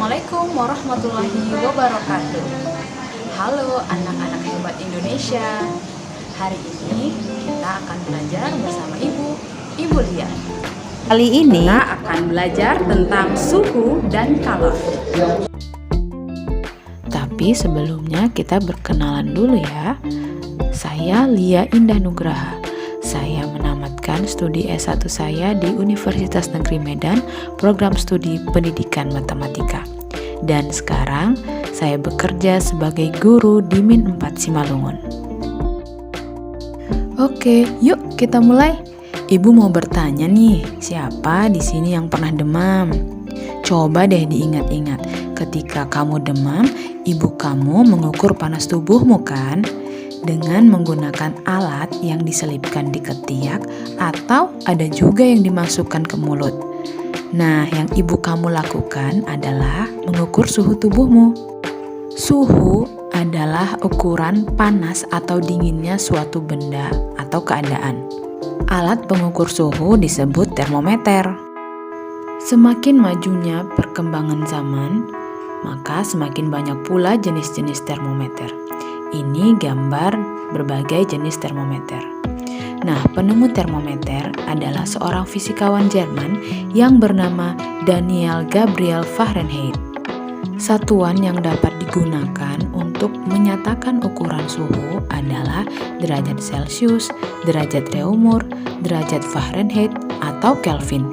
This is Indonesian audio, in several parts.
Assalamualaikum warahmatullahi wabarakatuh. Halo anak-anak hebat Indonesia. Hari ini kita akan belajar bersama Ibu Lia. Kali ini Kita akan belajar tentang suhu dan kalor. Tapi sebelumnya kita berkenalan dulu ya. Saya Lia Indah Nugraha. Saya menamatkan studi S1 saya di Universitas Negeri Medan, program studi Pendidikan Matematika. Dan sekarang saya bekerja sebagai guru di Min 4 Simalungun. Oke, yuk kita mulai. Ibu mau bertanya nih, siapa di sini yang pernah demam? Coba deh diingat-ingat, ketika kamu demam, ibu kamu mengukur panas tubuhmu kan? Dengan menggunakan alat yang diselipkan di ketiak atau ada juga yang dimasukkan ke mulut. Nah, yang ibu kamu lakukan adalah mengukur suhu tubuhmu. Suhu adalah ukuran panas atau dinginnya suatu benda atau keadaan. Alat pengukur suhu disebut termometer. Semakin majunya perkembangan zaman, maka semakin banyak pula jenis-jenis termometer. Ini gambar berbagai jenis termometer. Nah, penemu termometer adalah seorang fisikawan Jerman yang bernama Daniel Gabriel Fahrenheit. Satuan yang dapat digunakan untuk menyatakan ukuran suhu adalah derajat Celcius, derajat Reaumur, derajat Fahrenheit, atau Kelvin.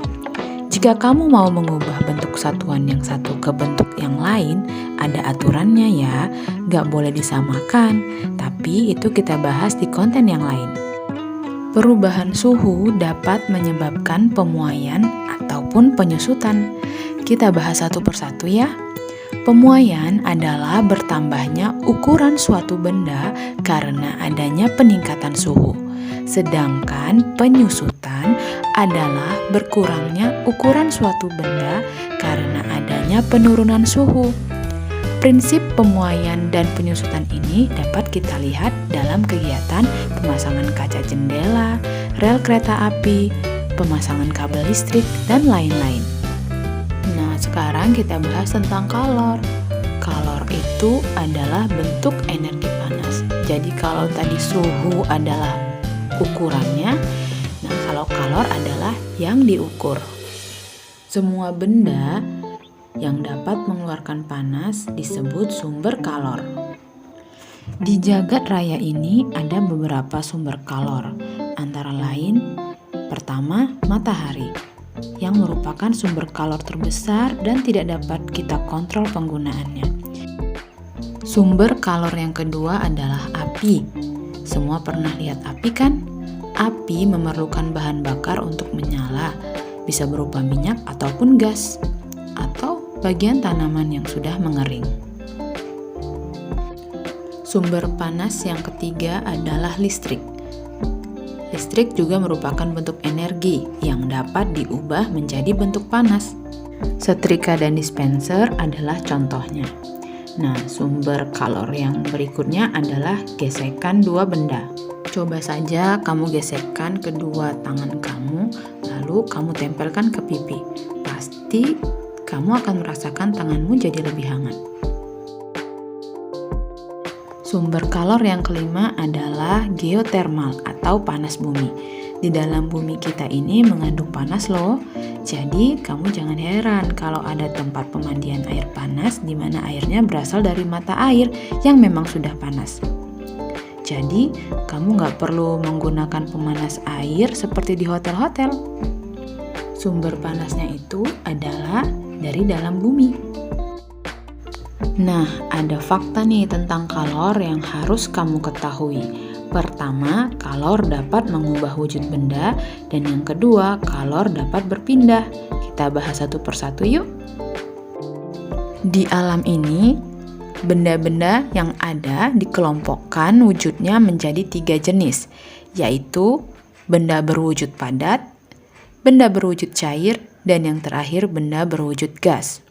Jika kamu mau mengubah bentuk satuan yang satu ke bentuk yang lain, ada aturannya ya, gak boleh disamakan, tapi itu kita bahas di konten yang lain. Perubahan suhu dapat menyebabkan pemuaian ataupun penyusutan. Kita bahas satu persatu ya. Pemuaian adalah bertambahnya ukuran suatu benda karena adanya peningkatan suhu. Sedangkan penyusutan adalah berkurangnya ukuran suatu benda karena adanya penurunan suhu. Prinsip pemuaian dan penyusutan ini dapat kita lihat dalam kegiatan pemasangan kaca jendela, rel kereta api, pemasangan kabel listrik, dan lain-lain. Nah, sekarang kita bahas tentang kalor. Kalor itu adalah bentuk energi panas. Jadi kalau tadi suhu adalah ukurannya, nah kalau kalor adalah yang diukur. Semua benda yang dapat mengeluarkan panas disebut sumber kalor. Di jagat raya ini ada beberapa sumber kalor, antara lain pertama matahari, yang merupakan sumber kalor terbesar dan tidak dapat kita kontrol penggunaannya. Sumber kalor yang kedua adalah api. Semua pernah lihat api kan? Api memerlukan bahan bakar untuk menyala, bisa berupa minyak ataupun gas, atau bagian tanaman yang sudah mengering. Sumber panas yang ketiga adalah listrik. Listrik juga merupakan bentuk energi yang dapat diubah menjadi bentuk panas. Setrika dan dispenser adalah contohnya. Nah, sumber kalor yang berikutnya adalah gesekan dua benda. Coba saja kamu gesekkan kedua tangan kamu, lalu kamu tempelkan ke pipi. Pasti kamu akan merasakan tanganmu jadi lebih hangat. Sumber kalor yang kelima adalah geotermal atau panas bumi. Di dalam bumi kita ini mengandung panas loh. Jadi kamu jangan heran kalau ada tempat pemandian air panas di mana airnya berasal dari mata air yang memang sudah panas. Jadi, kamu nggak perlu menggunakan pemanas air seperti di hotel-hotel. Sumber panasnya itu adalah dari dalam bumi. Nah, ada fakta nih tentang kalor yang harus kamu ketahui. Pertama, kalor dapat mengubah wujud benda, dan yang kedua, kalor dapat berpindah. Kita bahas satu persatu yuk. Di alam ini, benda-benda yang ada dikelompokkan wujudnya menjadi 3 jenis, yaitu benda berwujud padat, benda berwujud cair, dan yang terakhir benda berwujud gas.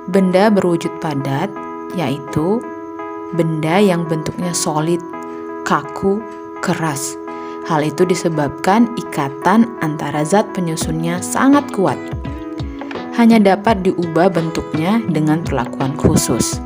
Benda berwujud padat yaitu benda yang bentuknya solid, kaku, keras. Hal itu disebabkan ikatan antara zat penyusunnya sangat kuat. hanya dapat diubah bentuknya dengan perlakuan khusus.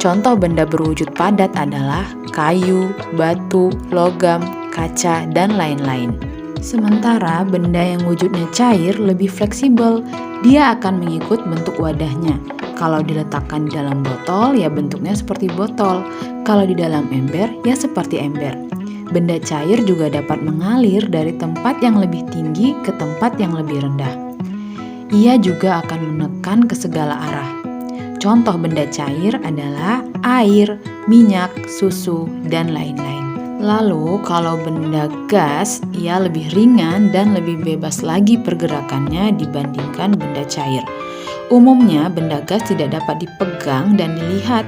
Contoh benda berwujud padat adalah kayu, batu, logam, kaca, dan lain-lain. Sementara benda yang wujudnya cair lebih fleksibel, dia akan mengikut bentuk wadahnya. Kalau diletakkan di dalam botol, ya bentuknya seperti botol. Kalau di dalam ember, ya seperti ember. Benda cair juga dapat mengalir dari tempat yang lebih tinggi ke tempat yang lebih rendah. Ia juga akan menekan ke segala arah. Contoh benda cair adalah air, minyak, susu, dan lain-lain. Lalu kalau benda gas, ia lebih ringan dan lebih bebas lagi pergerakannya dibandingkan benda cair. Umumnya benda gas tidak dapat dipegang dan dilihat,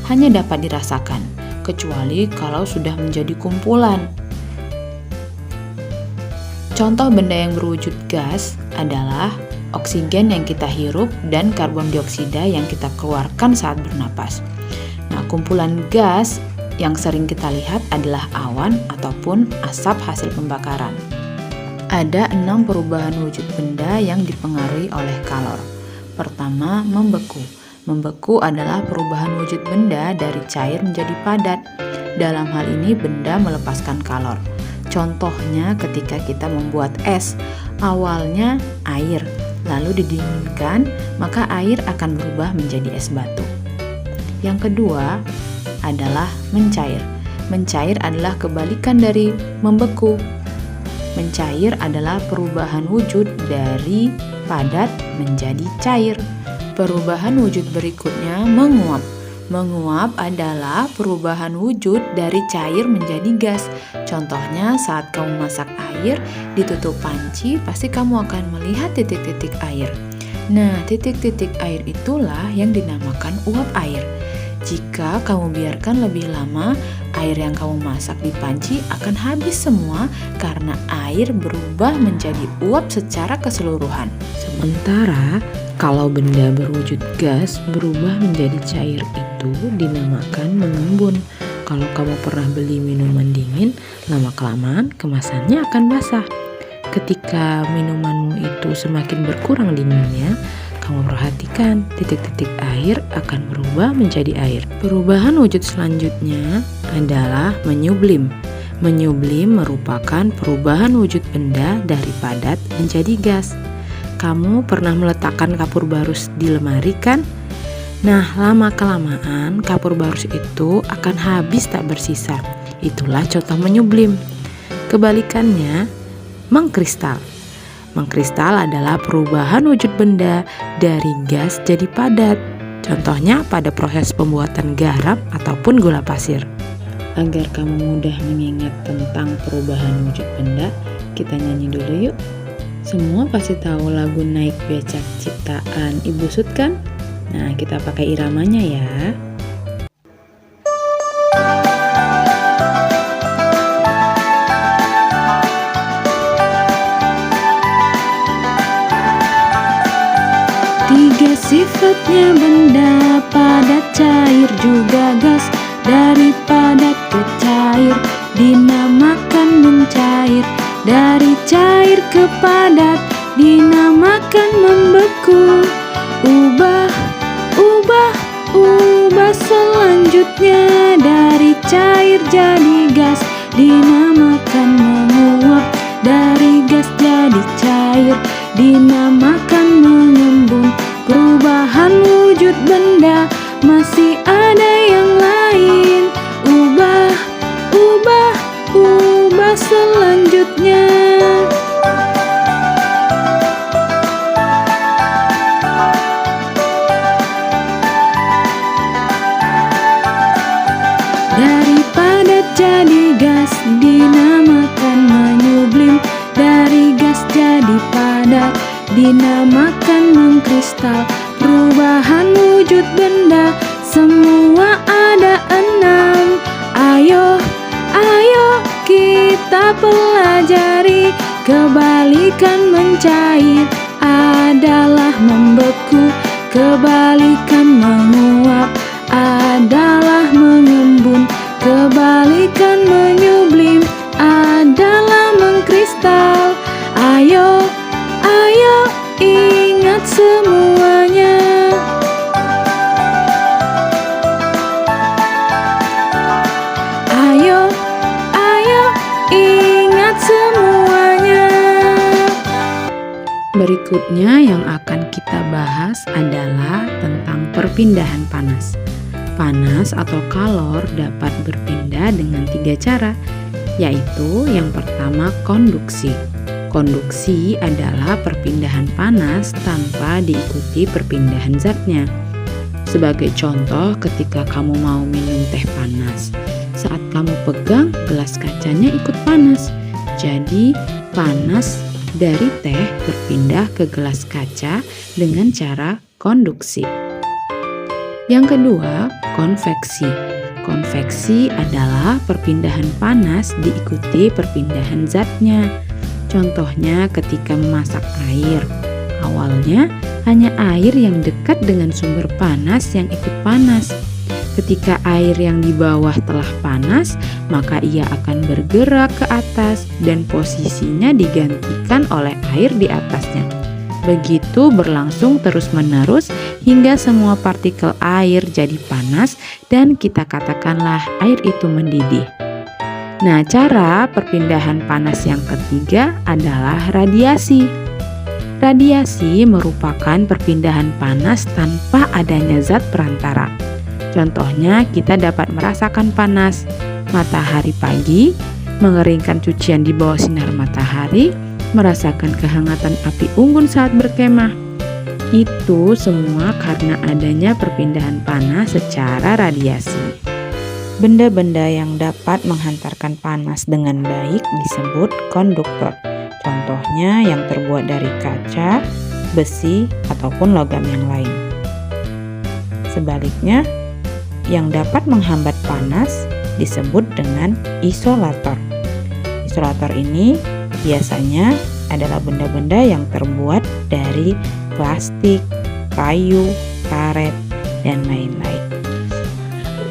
hanya dapat dirasakan, kecuali kalau sudah menjadi kumpulan. Contoh benda yang berwujud gas adalah oksigen yang kita hirup dan karbon dioksida yang kita keluarkan saat bernapas. Nah, kumpulan gas yang sering kita lihat adalah awan ataupun asap hasil pembakaran. Ada 6 perubahan wujud benda yang dipengaruhi oleh kalor. Pertama, membeku. Membeku adalah perubahan wujud benda dari cair menjadi padat. Dalam hal ini benda melepaskan kalor. Contohnya ketika kita membuat es, awalnya air, lalu didinginkan, maka air akan berubah menjadi es batu. Yang kedua adalah mencair. Mencair adalah kebalikan dari membeku. Mencair adalah perubahan wujud dari padat menjadi cair. Perubahan wujud berikutnya menguap. Menguap adalah perubahan wujud dari cair menjadi gas. Contohnya saat kamu masak air, ditutup panci, pasti kamu akan melihat titik-titik air. Nah, titik-titik air itulah yang dinamakan uap air. Jika kamu biarkan lebih lama, air yang kamu masak di panci akan habis semua karena air berubah menjadi uap secara keseluruhan. Sementara kalau benda berwujud gas berubah menjadi cair itu dinamakan mengembun. Kalau kamu pernah beli minuman dingin, lama-kelamaan kemasannya akan basah. Ketika minumanmu itu semakin berkurang dinginnya, kamu perhatikan titik-titik air akan berubah menjadi air. Perubahan wujud selanjutnya adalah menyublim. Menyublim merupakan perubahan wujud benda dari padat menjadi gas. Kamu pernah meletakkan kapur barus di lemari kan? Nah, lama-kelamaan kapur barus itu akan habis tak bersisa. Itulah contoh menyublim. Kebalikannya, mengkristal. Mengkristal adalah perubahan wujud benda dari gas jadi padat. Contohnya pada proses pembuatan garam ataupun gula pasir. Agar kamu mudah mengingat tentang perubahan wujud benda, kita nyanyi dulu yuk. Semua pasti tahu lagu Naik Becak ciptaan Ibu Sud kan? Nah, kita pakai iramanya ya. Tiga sifatnya benda, padat, cair, juga gas. Dari padat ke cair dinamakan mencair. Dari cair ke padat dinamakan membeku. Ubah selanjutnya dari cair jadi gas dinamakan menguap. Dari gas jadi cair dinamakan mengembun. Perubahan wujud benda masih ada yang lain. Ubah selanjutnya. Dari padat jadi gas dinamakan menyublim. Dari gas jadi padat dinamakan mengkristal. Perubahan wujud benda semua ada 6. Ayo kita pelajari. Kebalikan mencair adalah membeku. Kebalikan menguap adalah mengembun. Kebalikan menyublim adalah mengkristal. Ayo ingat semua. Berikutnya yang akan kita bahas adalah tentang perpindahan panas. Panas atau kalor dapat berpindah dengan 3 cara, yaitu yang pertama konduksi. Konduksi adalah perpindahan panas tanpa diikuti perpindahan zatnya. Sebagai contoh, ketika kamu mau minum teh panas, saat kamu pegang, gelas kacanya ikut panas. Jadi, panas dari teh berpindah ke gelas kaca dengan cara konduksi. Yang kedua, konveksi. Konveksi adalah perpindahan panas diikuti perpindahan zatnya. Contohnya ketika memasak air. Awalnya hanya air yang dekat dengan sumber panas yang ikut panas. Ketika air yang di bawah telah panas, maka ia akan bergerak ke atas dan posisinya digantikan oleh air di atasnya. Begitu berlangsung terus-menerus hingga semua partikel air jadi panas dan kita katakanlah air itu mendidih. Nah, cara perpindahan panas yang ketiga adalah radiasi. Radiasi merupakan perpindahan panas tanpa adanya zat perantara. Contohnya, kita dapat merasakan panas matahari pagi, mengeringkan cucian di bawah sinar matahari, merasakan kehangatan api unggun saat berkemah. Itu semua karena adanya perpindahan panas secara radiasi. Benda-benda yang dapat menghantarkan panas dengan baik disebut konduktor. Contohnya yang terbuat dari kaca, besi, ataupun logam yang lain. Sebaliknya, yang dapat menghambat panas disebut dengan isolator. Isolator ini biasanya adalah benda-benda yang terbuat dari plastik, kayu, karet, dan lain-lain.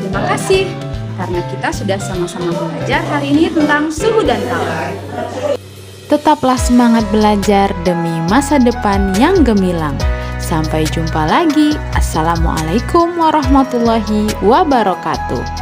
Terima kasih karena kita sudah sama-sama belajar hari ini tentang suhu dan kalor. Tetaplah semangat belajar demi masa depan yang gemilang. Sampai jumpa lagi. Assalamualaikum warahmatullahi wabarakatuh.